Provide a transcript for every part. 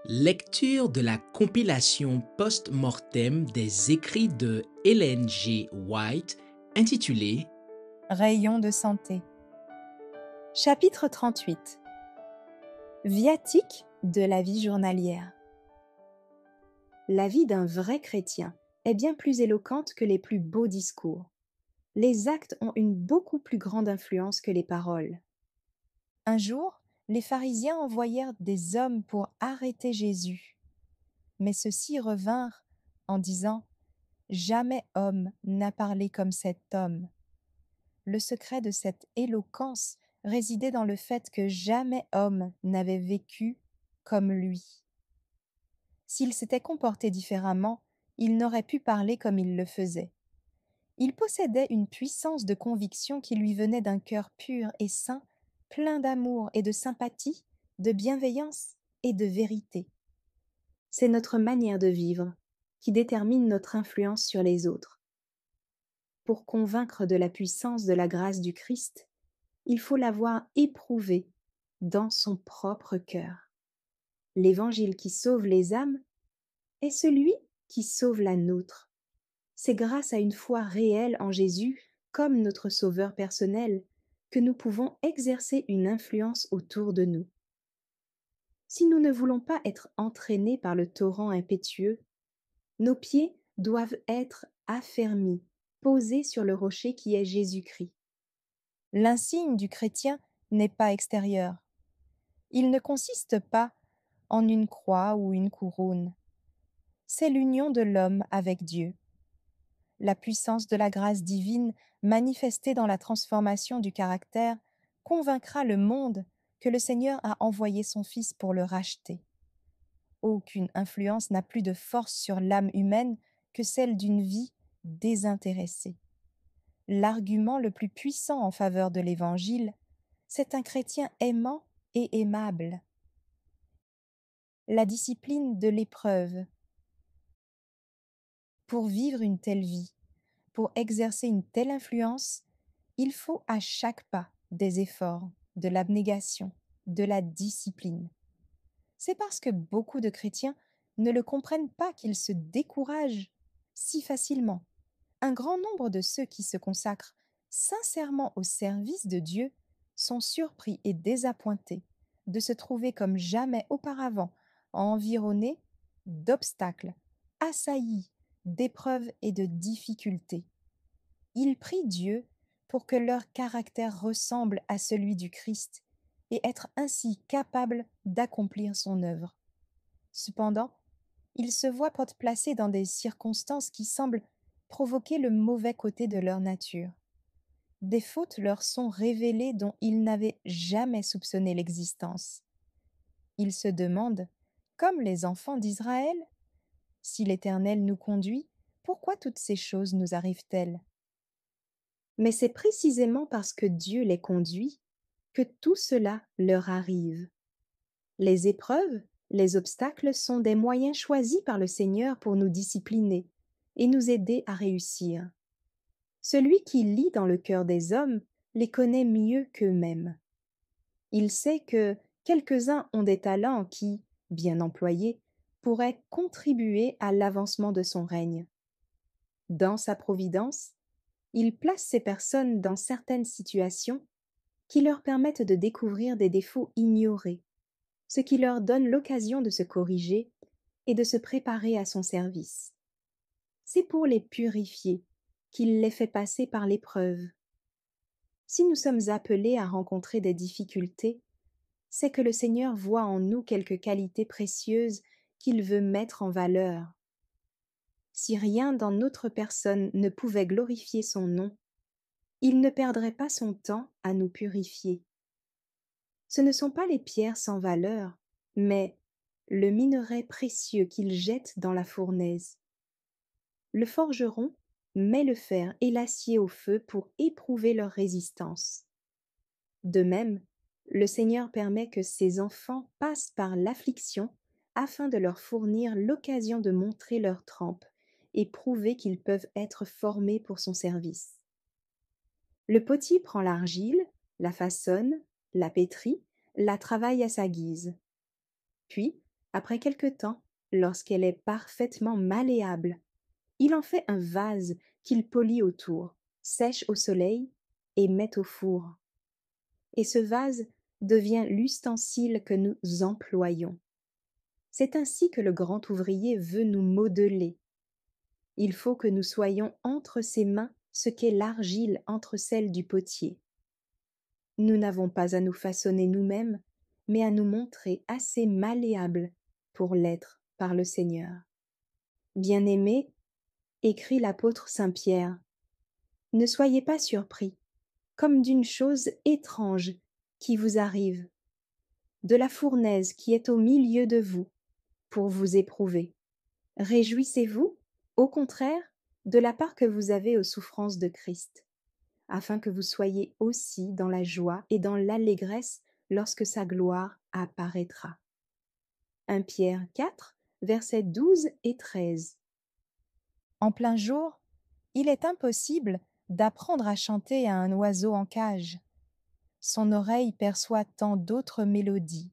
Lecture de la compilation post-mortem des écrits de Ellen G. White intitulée Rayon de santé. Chapitre 38. Viatique de la vie journalière. La vie d'un vrai chrétien est bien plus éloquente que les plus beaux discours. Les actes ont une beaucoup plus grande influence que les paroles. Un jour, les pharisiens envoyèrent des hommes pour arrêter Jésus. Mais ceux-ci revinrent en disant « Jamais homme n'a parlé comme cet homme ». Le secret de cette éloquence résidait dans le fait que jamais homme n'avait vécu comme lui. S'il s'était comporté différemment, il n'aurait pu parler comme il le faisait. Il possédait une puissance de conviction qui lui venait d'un cœur pur et saint, plein d'amour et de sympathie, de bienveillance et de vérité. C'est notre manière de vivre qui détermine notre influence sur les autres. Pour convaincre de la puissance de la grâce du Christ, il faut l'avoir éprouvé dans son propre cœur. L'Évangile qui sauve les âmes est celui qui sauve la nôtre. C'est grâce à une foi réelle en Jésus, comme notre Sauveur personnel, que nous pouvons exercer une influence autour de nous. Si nous ne voulons pas être entraînés par le torrent impétueux, nos pieds doivent être affermis, posés sur le rocher qui est Jésus-Christ. L'insigne du chrétien n'est pas extérieur. Il ne consiste pas en une croix ou une couronne. C'est l'union de l'homme avec Dieu. La puissance de la grâce divine manifestée dans la transformation du caractère convaincra le monde que le Seigneur a envoyé son Fils pour le racheter. Aucune influence n'a plus de force sur l'âme humaine que celle d'une vie désintéressée. L'argument le plus puissant en faveur de l'Évangile, c'est un chrétien aimant et aimable. La discipline de l'épreuve. Pour vivre une telle vie, pour exercer une telle influence, il faut à chaque pas des efforts, de l'abnégation, de la discipline. C'est parce que beaucoup de chrétiens ne le comprennent pas qu'ils se découragent si facilement. Un grand nombre de ceux qui se consacrent sincèrement au service de Dieu sont surpris et désappointés de se trouver comme jamais auparavant environnés d'obstacles, assaillis d'épreuves et de difficultés. Ils prient Dieu pour que leur caractère ressemble à celui du Christ et être ainsi capables d'accomplir son œuvre. Cependant, ils se voient placés dans des circonstances qui semblent provoquer le mauvais côté de leur nature. Des fautes leur sont révélées dont ils n'avaient jamais soupçonné l'existence. Ils se demandent, comme les enfants d'Israël, si l'Éternel nous conduit, pourquoi toutes ces choses nous arrivent-elles? Mais c'est précisément parce que Dieu les conduit que tout cela leur arrive. Les épreuves, les obstacles sont des moyens choisis par le Seigneur pour nous discipliner et nous aider à réussir. Celui qui lit dans le cœur des hommes les connaît mieux qu'eux-mêmes. Il sait que quelques-uns ont des talents qui, bien employés, pourraient contribuer à l'avancement de son règne. Dans sa providence, il place ces personnes dans certaines situations qui leur permettent de découvrir des défauts ignorés, ce qui leur donne l'occasion de se corriger et de se préparer à son service. C'est pour les purifier qu'il les fait passer par l'épreuve. Si nous sommes appelés à rencontrer des difficultés, c'est que le Seigneur voit en nous quelques qualités précieuses qu'il veut mettre en valeur. Si rien dans notre personne ne pouvait glorifier son nom, il ne perdrait pas son temps à nous purifier. Ce ne sont pas les pierres sans valeur, mais le minerai précieux qu'il jette dans la fournaise. Le forgeron met le fer et l'acier au feu pour éprouver leur résistance. De même, le Seigneur permet que ses enfants passent par l'affliction afin de leur fournir l'occasion de montrer leur trempe et prouver qu'ils peuvent être formés pour son service. Le potier prend l'argile, la façonne, la pétrit, la travaille à sa guise. Puis, Après quelque temps, lorsqu'elle est parfaitement malléable, il en fait un vase qu'il polit autour, sèche au soleil et met au four. Et ce vase devient l'ustensile que nous employons. C'est ainsi que le grand ouvrier veut nous modeler. Il faut que nous soyons entre ses mains ce qu'est l'argile entre celles du potier. Nous n'avons pas à nous façonner nous-mêmes, mais à nous montrer assez malléables pour l'être par le Seigneur. Bien-aimés, écrit l'apôtre Saint Pierre, ne soyez pas surpris, comme d'une chose étrange qui vous arrive, de la fournaise qui est au milieu de vous, pour vous éprouver. Réjouissez-vous, au contraire, de la part que vous avez aux souffrances de Christ, afin que vous soyez aussi dans la joie et dans l'allégresse lorsque sa gloire apparaîtra. 1 Pierre 4, versets 12 et 13. En plein jour, il est impossible d'apprendre à chanter à un oiseau en cage. Son oreille perçoit tant d'autres mélodies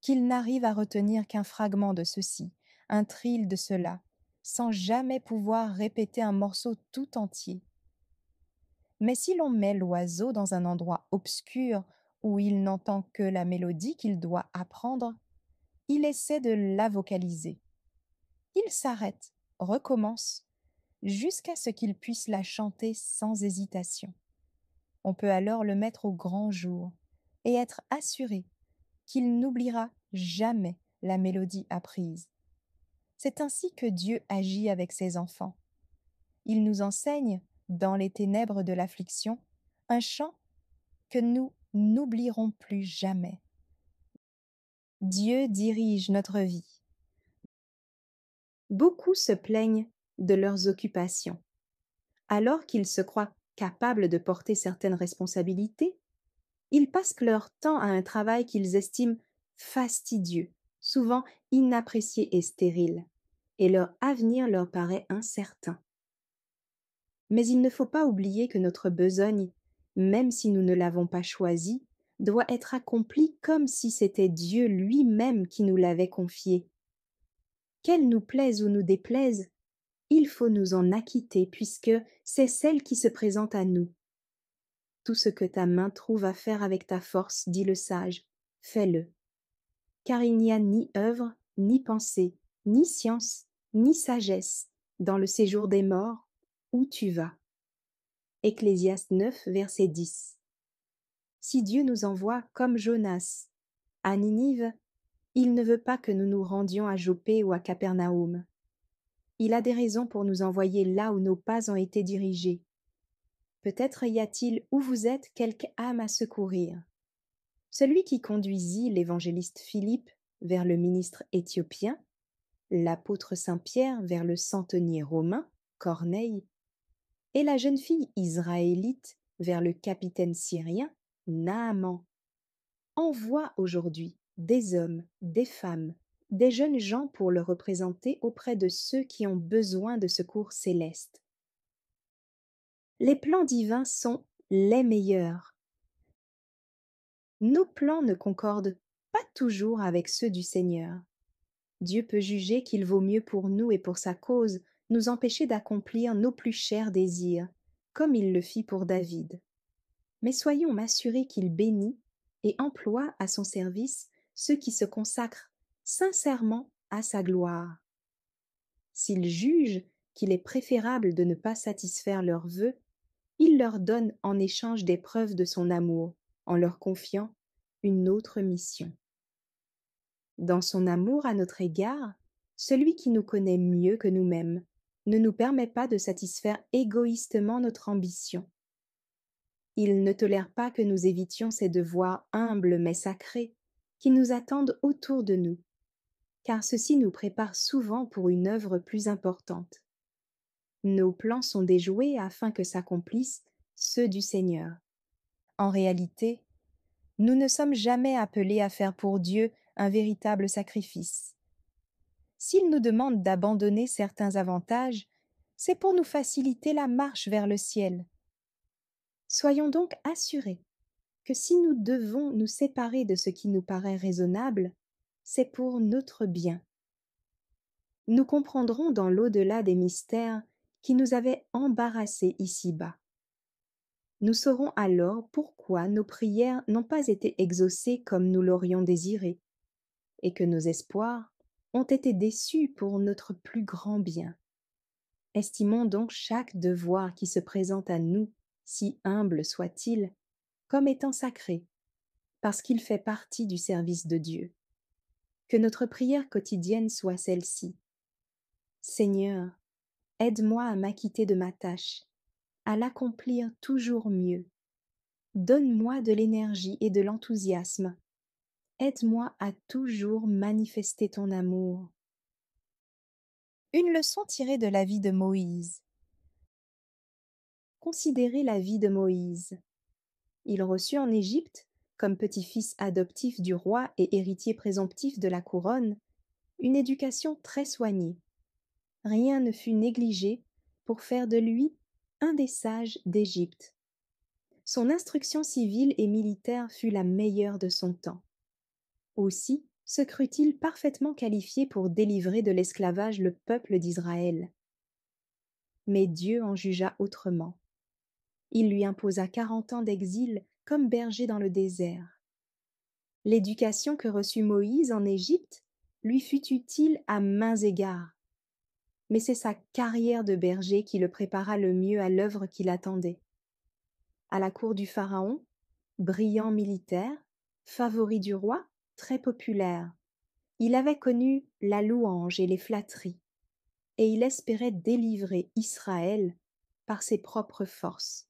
qu'il n'arrive à retenir qu'un fragment de ceci, un trill de cela, sans jamais pouvoir répéter un morceau tout entier. Mais si l'on met l'oiseau dans un endroit obscur où il n'entend que la mélodie qu'il doit apprendre, il essaie de la vocaliser. Il s'arrête, recommence, jusqu'à ce qu'il puisse la chanter sans hésitation. On peut alors le mettre au grand jour et être assuré qu'il n'oubliera jamais la mélodie apprise. C'est ainsi que Dieu agit avec ses enfants. Il nous enseigne, dans les ténèbres de l'affliction, un chant que nous n'oublierons plus jamais. Dieu dirige notre vie. Beaucoup se plaignent de leurs occupations. Alors qu'ils se croient capables de porter certaines responsabilités, ils passent leur temps à un travail qu'ils estiment fastidieux, souvent inapprécié et stérile, et leur avenir leur paraît incertain. Mais il ne faut pas oublier que notre besogne, même si nous ne l'avons pas choisie, doit être accomplie comme si c'était Dieu lui-même qui nous l'avait confiée. Qu'elle nous plaise ou nous déplaise, il faut nous en acquitter puisque c'est celle qui se présente à nous. Tout ce que ta main trouve à faire avec ta force, dit le sage, fais-le. Car il n'y a ni œuvre, ni pensée, ni science, ni sagesse dans le séjour des morts où tu vas. Ecclésiaste 9, verset 10. Si Dieu nous envoie comme Jonas à Ninive, il ne veut pas que nous nous rendions à Jopé ou à Capernaum. Il a des raisons pour nous envoyer là où nos pas ont été dirigés. Peut-être y a-t-il où vous êtes quelque âme à secourir. Celui qui conduisit l'évangéliste Philippe vers le ministre éthiopien, l'apôtre Saint-Pierre vers le centenier romain, Corneille, et la jeune fille israélite vers le capitaine syrien, Naaman, envoie aujourd'hui des hommes, des femmes, des jeunes gens pour le représenter auprès de ceux qui ont besoin de secours célestes. Les plans divins sont les meilleurs. Nos plans ne concordent pas toujours avec ceux du Seigneur. Dieu peut juger qu'il vaut mieux pour nous et pour sa cause nous empêcher d'accomplir nos plus chers désirs, comme il le fit pour David. Mais soyons assurés qu'il bénit et emploie à son service ceux qui se consacrent sincèrement à sa gloire. S'il juge qu'il est préférable de ne pas satisfaire leurs vœux, il leur donne en échange des preuves de son amour, en leur confiant une autre mission. Dans son amour à notre égard, celui qui nous connaît mieux que nous-mêmes ne nous permet pas de satisfaire égoïstement notre ambition. Il ne tolère pas que nous évitions ces devoirs humbles mais sacrés qui nous attendent autour de nous, car ceux-ci nous préparent souvent pour une œuvre plus importante. Nos plans sont déjoués afin que s'accomplissent ceux du Seigneur. En réalité, nous ne sommes jamais appelés à faire pour Dieu un véritable sacrifice. S'il nous demande d'abandonner certains avantages, c'est pour nous faciliter la marche vers le ciel. Soyons donc assurés que si nous devons nous séparer de ce qui nous paraît raisonnable, c'est pour notre bien. Nous comprendrons dans l'au-delà des mystères qui nous avaient embarrassés ici-bas. Nous saurons alors pourquoi nos prières n'ont pas été exaucées comme nous l'aurions désiré, et que nos espoirs ont été déçus pour notre plus grand bien. Estimons donc chaque devoir qui se présente à nous, si humble soit-il, comme étant sacré, parce qu'il fait partie du service de Dieu. Que notre prière quotidienne soit celle-ci. Seigneur, aide-moi à m'acquitter de ma tâche, à l'accomplir toujours mieux. Donne-moi de l'énergie et de l'enthousiasme. Aide-moi à toujours manifester ton amour. Une leçon tirée de la vie de Moïse. Considérez la vie de Moïse. Il reçut en Égypte, comme petit-fils adoptif du roi et héritier présomptif de la couronne, une éducation très soignée. Rien ne fut négligé pour faire de lui un des sages d'Égypte. Son instruction civile et militaire fut la meilleure de son temps. Aussi se crut-il parfaitement qualifié pour délivrer de l'esclavage le peuple d'Israël. Mais Dieu en jugea autrement. Il lui imposa 40 ans d'exil comme berger dans le désert. L'éducation que reçut Moïse en Égypte lui fut utile à maints égards, mais c'est sa carrière de berger qui le prépara le mieux à l'œuvre qui l'attendait. À la cour du Pharaon, brillant militaire, favori du roi, très populaire, il avait connu la louange et les flatteries, et il espérait délivrer Israël par ses propres forces.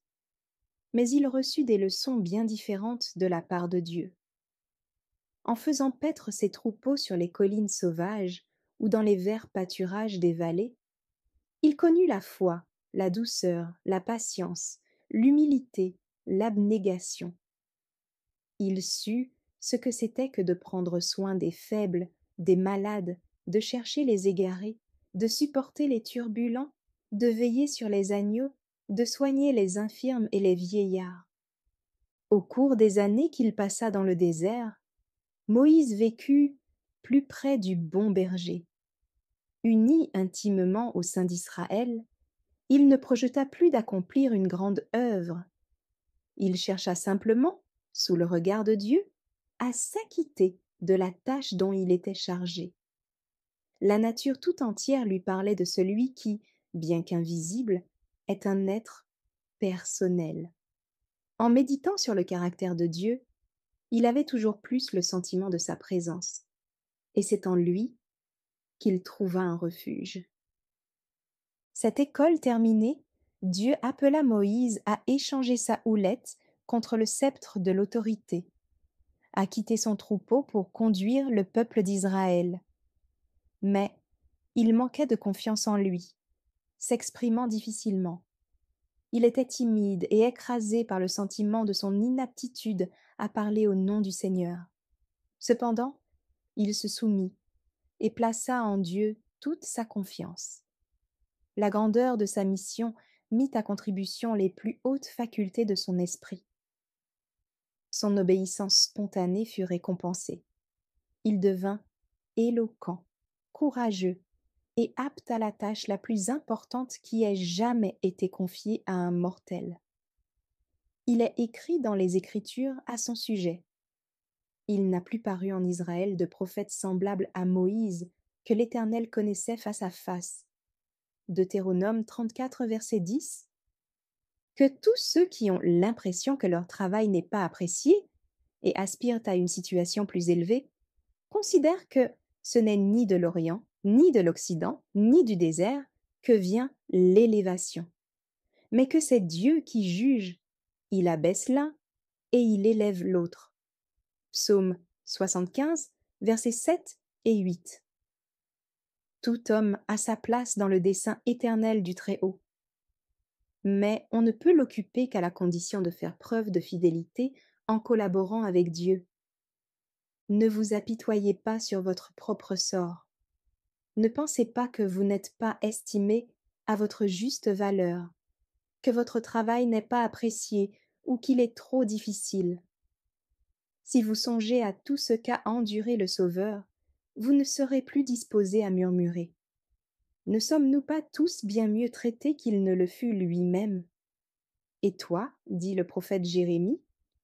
Mais il reçut des leçons bien différentes de la part de Dieu. En faisant paître ses troupeaux sur les collines sauvages ou dans les verts pâturages des vallées, il connut la foi, la douceur, la patience, l'humilité, l'abnégation. Il sut ce que c'était que de prendre soin des faibles, des malades, de chercher les égarés, de supporter les turbulents, de veiller sur les agneaux, de soigner les infirmes et les vieillards. Au cours des années qu'il passa dans le désert, Moïse vécut plus près du bon berger. Uni intimement au sein d'Israël, il ne projeta plus d'accomplir une grande œuvre. Il chercha simplement, sous le regard de Dieu, à s'acquitter de la tâche dont il était chargé. La nature tout entière lui parlait de celui qui, bien qu'invisible, est un être personnel. En méditant sur le caractère de Dieu, il avait toujours plus le sentiment de sa présence, et c'est en lui qu'il trouva un refuge. Cette école terminée, Dieu appela Moïse à échanger sa houlette contre le sceptre de l'autorité, à quitter son troupeau pour conduire le peuple d'Israël. Mais il manquait de confiance en lui, s'exprimant difficilement. Il était timide et écrasé par le sentiment de son inaptitude à parler au nom du Seigneur. Cependant, il se soumit et plaça en Dieu toute sa confiance. La grandeur de sa mission mit à contribution les plus hautes facultés de son esprit. Son obéissance spontanée fut récompensée. Il devint éloquent, courageux et apte à la tâche la plus importante qui ait jamais été confiée à un mortel. Il est écrit dans les Écritures à son sujet. Il n'a plus paru en Israël de prophète semblable à Moïse que l'Éternel connaissait face à face. Deutéronome 34, verset 10. Que tous ceux qui ont l'impression que leur travail n'est pas apprécié et aspirent à une situation plus élevée considèrent que ce n'est ni de l'Orient, ni de l'Occident, ni du désert que vient l'élévation, mais que c'est Dieu qui juge. Il abaisse l'un et il élève l'autre. Psaume 75, versets 7 et 8. Tout homme a sa place dans le dessein éternel du Très-Haut. Mais on ne peut l'occuper qu'à la condition de faire preuve de fidélité en collaborant avec Dieu. Ne vous apitoyez pas sur votre propre sort. Ne pensez pas que vous n'êtes pas estimé à votre juste valeur, que votre travail n'est pas apprécié ou qu'il est trop difficile. Si vous songez à tout ce qu'a enduré le Sauveur vous ne serez plus disposés à murmurer. Ne sommes-nous pas tous bien mieux traités qu'il ne le fut lui-même? Et toi, dit le prophète Jérémie,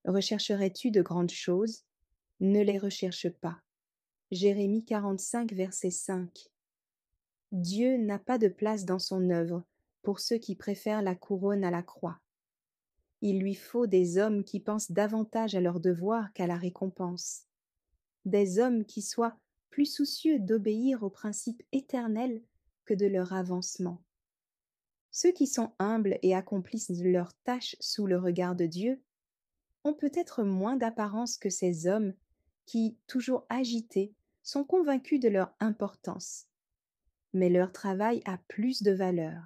rechercherais-tu de grandes choses? Ne les recherche pas. Jérémie 45, verset 5. Dieu n'a pas de place dans son œuvre pour ceux qui préfèrent la couronne à la croix. Il lui faut des hommes qui pensent davantage à leur devoir qu'à la récompense, des hommes qui soient plus soucieux d'obéir aux principes éternels que de leur avancement. Ceux qui sont humbles et accomplissent leurs tâches sous le regard de Dieu ont peut-être moins d'apparence que ces hommes qui, toujours agités, sont convaincus de leur importance. Mais leur travail a plus de valeur.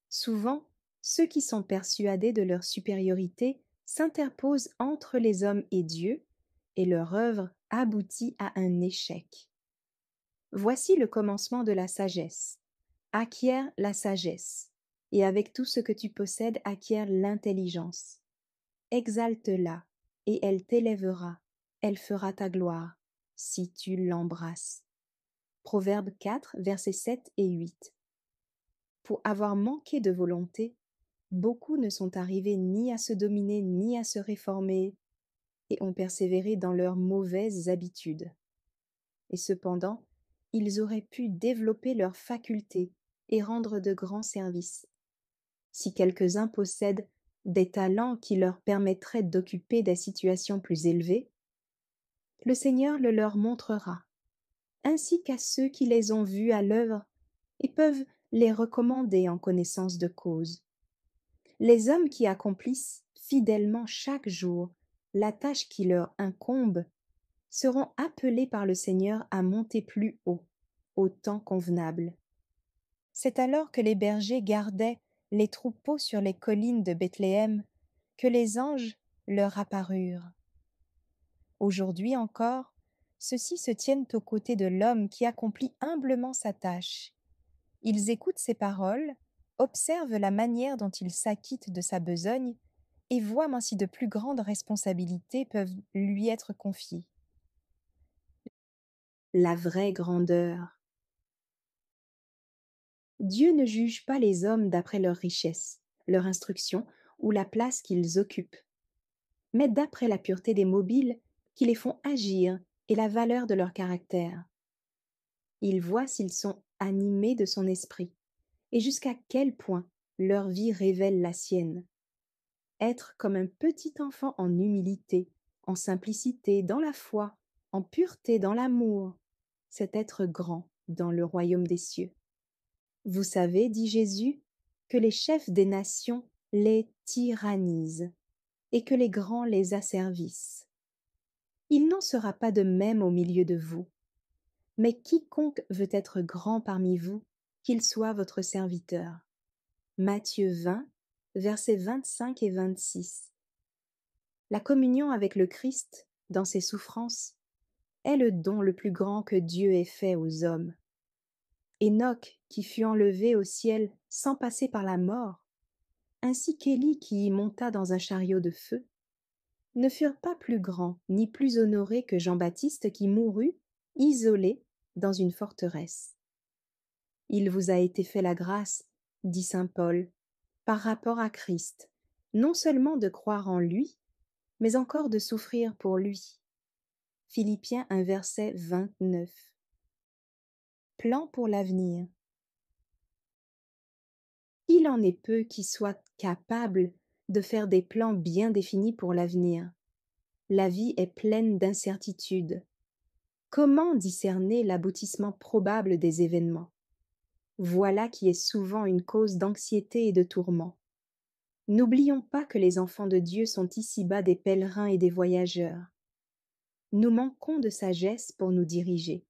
Souvent, ceux qui sont persuadés de leur supériorité s'interposent entre les hommes et Dieu, et leur œuvre aboutit à un échec. Voici le commencement de la sagesse. Acquiert la sagesse, et avec tout ce que tu possèdes, acquiert l'intelligence. Exalte-la, et elle t'élèvera, elle fera ta gloire, si tu l'embrasses. Proverbe 4, versets 7 et 8. Pour avoir manqué de volonté, beaucoup ne sont arrivés ni à se dominer ni à se réformer, et ont persévéré dans leurs mauvaises habitudes. Et cependant, ils auraient pu développer leurs facultés et rendre de grands services. Si quelques-uns possèdent des talents qui leur permettraient d'occuper des situations plus élevées, le Seigneur le leur montrera, ainsi qu'à ceux qui les ont vus à l'œuvre et peuvent les recommander en connaissance de cause. Les hommes qui accomplissent fidèlement chaque jour la tâche qui leur incombe seront appelés par le Seigneur à monter plus haut, au temps convenable. C'est alors que les bergers gardaient les troupeaux sur les collines de Bethléem que les anges leur apparurent. Aujourd'hui encore, ceux-ci se tiennent aux côtés de l'homme qui accomplit humblement sa tâche. Ils écoutent ses paroles, observent la manière dont il s'acquitte de sa besogne et voient ainsi de plus grandes responsabilités peuvent lui être confiées. La vraie grandeur. Dieu ne juge pas les hommes d'après leur richesse, leur instruction ou la place qu'ils occupent, mais d'après la pureté des mobiles qui les font agir et la valeur de leur caractère. Il voit s'ils sont animés de son esprit et jusqu'à quel point leur vie révèle la sienne. Être comme un petit enfant en humilité, en simplicité, dans la foi, en pureté, dans l'amour, c'est être grand dans le royaume des cieux. Vous savez, dit Jésus, que les chefs des nations les tyrannisent et que les grands les asservissent. Il n'en sera pas de même au milieu de vous. Mais quiconque veut être grand parmi vous, qu'il soit votre serviteur. Matthieu 20, versets 25 et 26. La communion avec le Christ, dans ses souffrances, est le don le plus grand que Dieu ait fait aux hommes. Enoch, qui fut enlevé au ciel sans passer par la mort, ainsi qu'Élie qui y monta dans un chariot de feu, ne furent pas plus grands ni plus honorés que Jean-Baptiste qui mourut, isolé, dans une forteresse. Il vous a été fait la grâce, dit saint Paul, par rapport à Christ, non seulement de croire en lui, mais encore de souffrir pour lui. Philippiens 1 verset 29. Plan pour l'avenir. Il en est peu qui soient capables de faire des plans bien définis pour l'avenir. La vie est pleine d'incertitudes. Comment discerner l'aboutissement probable des événements? Voilà qui est souvent une cause d'anxiété et de tourment. N'oublions pas que les enfants de Dieu sont ici-bas des pèlerins et des voyageurs. Nous manquons de sagesse pour nous diriger.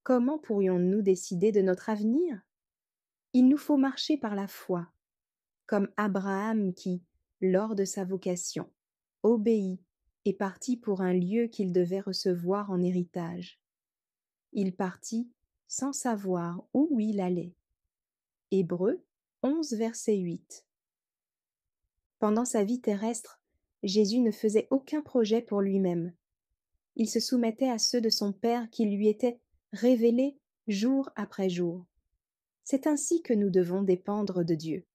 Comment pourrions-nous décider de notre avenir? Il nous faut marcher par la foi, comme Abraham qui, lors de sa vocation, obéit et partit pour un lieu qu'il devait recevoir en héritage. Il partit sans savoir où il allait. Hébreux 11, verset 8. Pendant sa vie terrestre, Jésus ne faisait aucun projet pour lui-même. Il se soumettait à ceux de son Père qui lui étaient révélés jour après jour. C'est ainsi que nous devons dépendre de Dieu.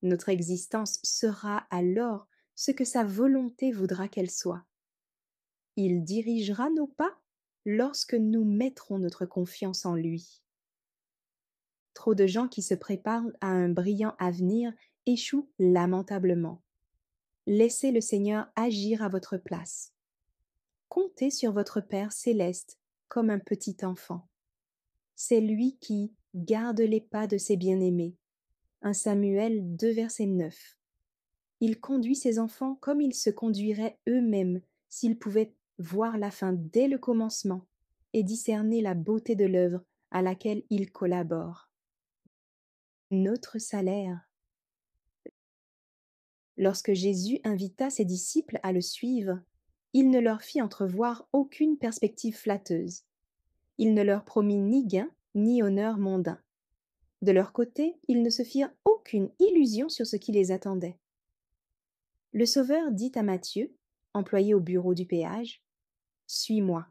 Notre existence sera alors ce que sa volonté voudra qu'elle soit. Il dirigera nos pas lorsque nous mettrons notre confiance en lui. Trop de gens qui se préparent à un brillant avenir échouent lamentablement. Laissez le Seigneur agir à votre place. Comptez sur votre Père céleste comme un petit enfant. C'est lui qui garde les pas de ses bien-aimés. 1 Samuel 2, verset 9. Il conduit ses enfants comme ils se conduiraient eux-mêmes s'ils pouvaient voir la fin dès le commencement et discerner la beauté de l'œuvre à laquelle ils collaborent. Notre salaire. Lorsque Jésus invita ses disciples à le suivre, il ne leur fit entrevoir aucune perspective flatteuse. Il ne leur promit ni gain ni honneur mondain. De leur côté, ils ne se firent aucune illusion sur ce qui les attendait. Le Sauveur dit à Matthieu, employé au bureau du péage, « Suis-moi ».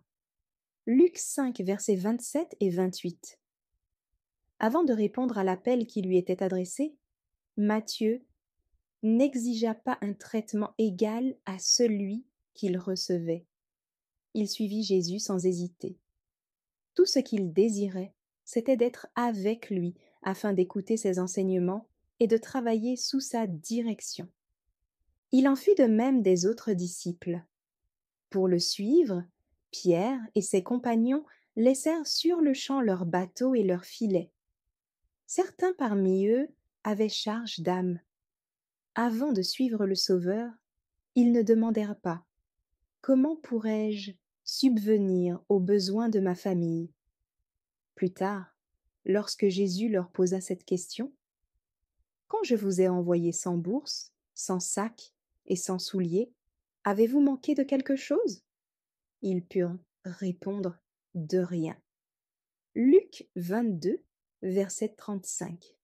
Luc 5, versets 27 et 28. Avant de répondre à l'appel qui lui était adressé, Matthieu n'exigea pas un traitement égal à celui qu'il recevait. Il suivit Jésus sans hésiter. Tout ce qu'il désirait, c'était d'être avec lui afin d'écouter ses enseignements et de travailler sous sa direction. Il en fut de même des autres disciples. Pour le suivre, Pierre et ses compagnons laissèrent sur-le-champ leurs bateaux et leurs filets. Certains parmi eux avaient charge d'âmes. Avant de suivre le Sauveur, ils ne demandèrent pas « Comment pourrais-je subvenir aux besoins de ma famille ?» Plus tard, lorsque Jésus leur posa cette question, « Quand je vous ai envoyé sans bourse, sans sac et sans souliers, avez-vous manqué de quelque chose ?» Ils purent répondre « De rien. » Luc 22, verset 35.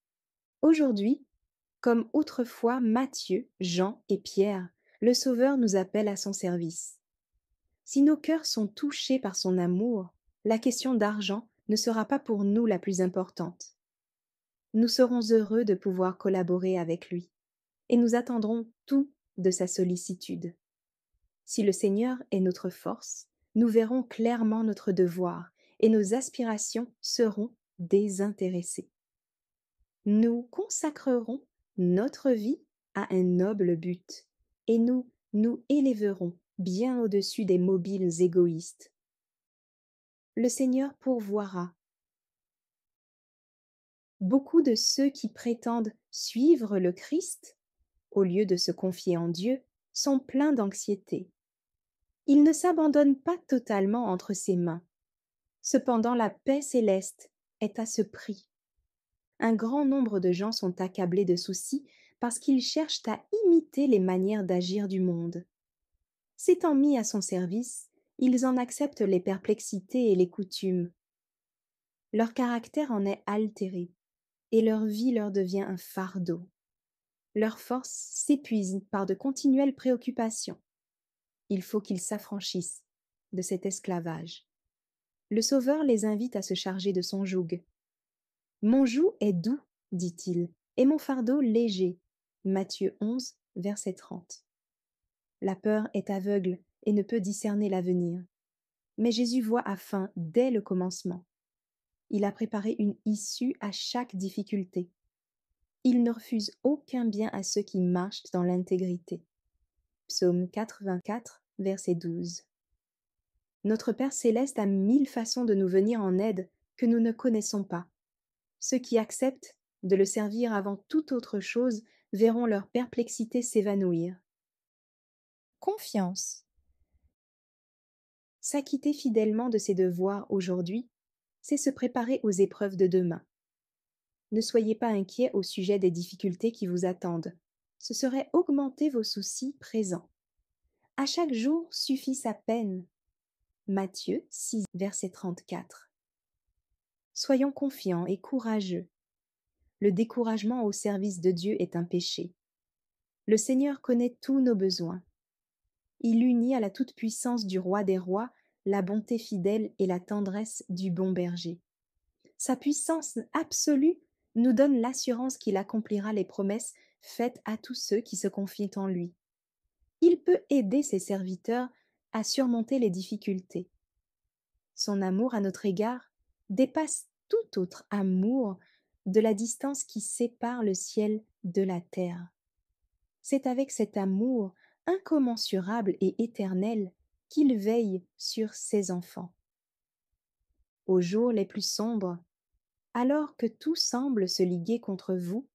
Aujourd'hui, comme autrefois Matthieu, Jean et Pierre, le Sauveur nous appelle à son service. Si nos cœurs sont touchés par son amour, la question d'argent ne sera pas pour nous la plus importante. Nous serons heureux de pouvoir collaborer avec lui, et nous attendrons tout de sa sollicitude. Si le Seigneur est notre force, nous verrons clairement notre devoir, et nos aspirations seront désintéressées. Nous consacrerons notre vie à un noble but, et nous nous élèverons bien au-dessus des mobiles égoïstes. Le Seigneur pourvoira. Beaucoup de ceux qui prétendent suivre le Christ, au lieu de se confier en Dieu, sont pleins d'anxiété. Ils ne s'abandonnent pas totalement entre ses mains. Cependant, la paix céleste est à ce prix. Un grand nombre de gens sont accablés de soucis parce qu'ils cherchent à imiter les manières d'agir du monde. S'étant mis à son service, ils en acceptent les perplexités et les coutumes. Leur caractère en est altéré, et leur vie leur devient un fardeau. Leurs forces s'épuisent par de continuelles préoccupations. Il faut qu'ils s'affranchissent de cet esclavage. Le Sauveur les invite à se charger de son joug. « Mon joug est doux, dit-il, et mon fardeau léger. » Matthieu 11, verset 30. La peur est aveugle et ne peut discerner l'avenir. Mais Jésus voit à fin dès le commencement. Il a préparé une issue à chaque difficulté. Il ne refuse aucun bien à ceux qui marchent dans l'intégrité. Psaume 84, verset 12. Notre Père céleste a 1000 façons de nous venir en aide que nous ne connaissons pas. Ceux qui acceptent de le servir avant toute autre chose verront leur perplexité s'évanouir. Confiance. S'acquitter fidèlement de ses devoirs aujourd'hui, c'est se préparer aux épreuves de demain. Ne soyez pas inquiets au sujet des difficultés qui vous attendent. Ce serait augmenter vos soucis présents. À chaque jour suffit sa peine. Matthieu 6, verset 34. Soyons confiants et courageux. Le découragement au service de Dieu est un péché. Le Seigneur connaît tous nos besoins. Il unit à la toute-puissance du roi des rois la bonté fidèle et la tendresse du bon berger. Sa puissance absolue nous donne l'assurance qu'il accomplira les promesses faites à tous ceux qui se confient en lui. Il peut aider ses serviteurs à surmonter les difficultés. Son amour à notre égard dépasse tout autre amour de la distance qui sépare le ciel de la terre. C'est avec cet amour incommensurable et éternel qu'il veille sur ses enfants. Aux jours les plus sombres, alors que tout semble se liguer contre vous,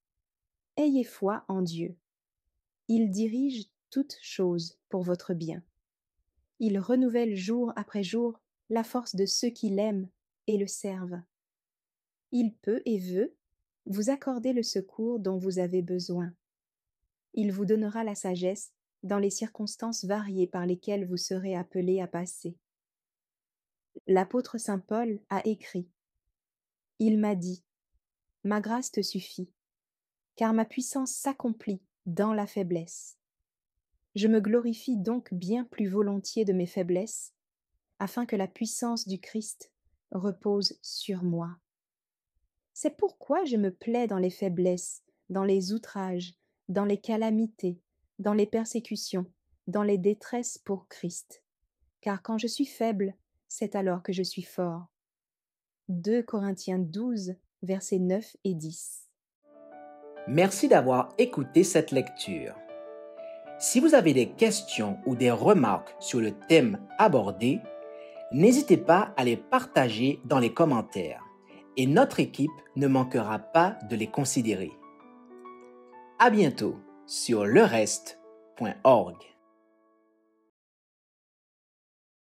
ayez foi en Dieu. Il dirige toutes choses pour votre bien. Il renouvelle jour après jour la force de ceux qui l'aiment et le servent. Il peut et veut vous accorder le secours dont vous avez besoin. Il vous donnera la sagesse dans les circonstances variées par lesquelles vous serez appelés à passer. L'apôtre saint Paul a écrit : « Il m'a dit : ma grâce te suffit, car ma puissance s'accomplit dans la faiblesse. Je me glorifie donc bien plus volontiers de mes faiblesses, afin que la puissance du Christ repose sur moi. C'est pourquoi je me plais dans les faiblesses, dans les outrages, dans les calamités, dans les persécutions, dans les détresses pour Christ. Car quand je suis faible, c'est alors que je suis fort. » 2 Corinthiens 12, versets 9 et 10. Merci d'avoir écouté cette lecture. Si vous avez des questions ou des remarques sur le thème abordé, n'hésitez pas à les partager dans les commentaires et notre équipe ne manquera pas de les considérer. À bientôt sur lereste.org.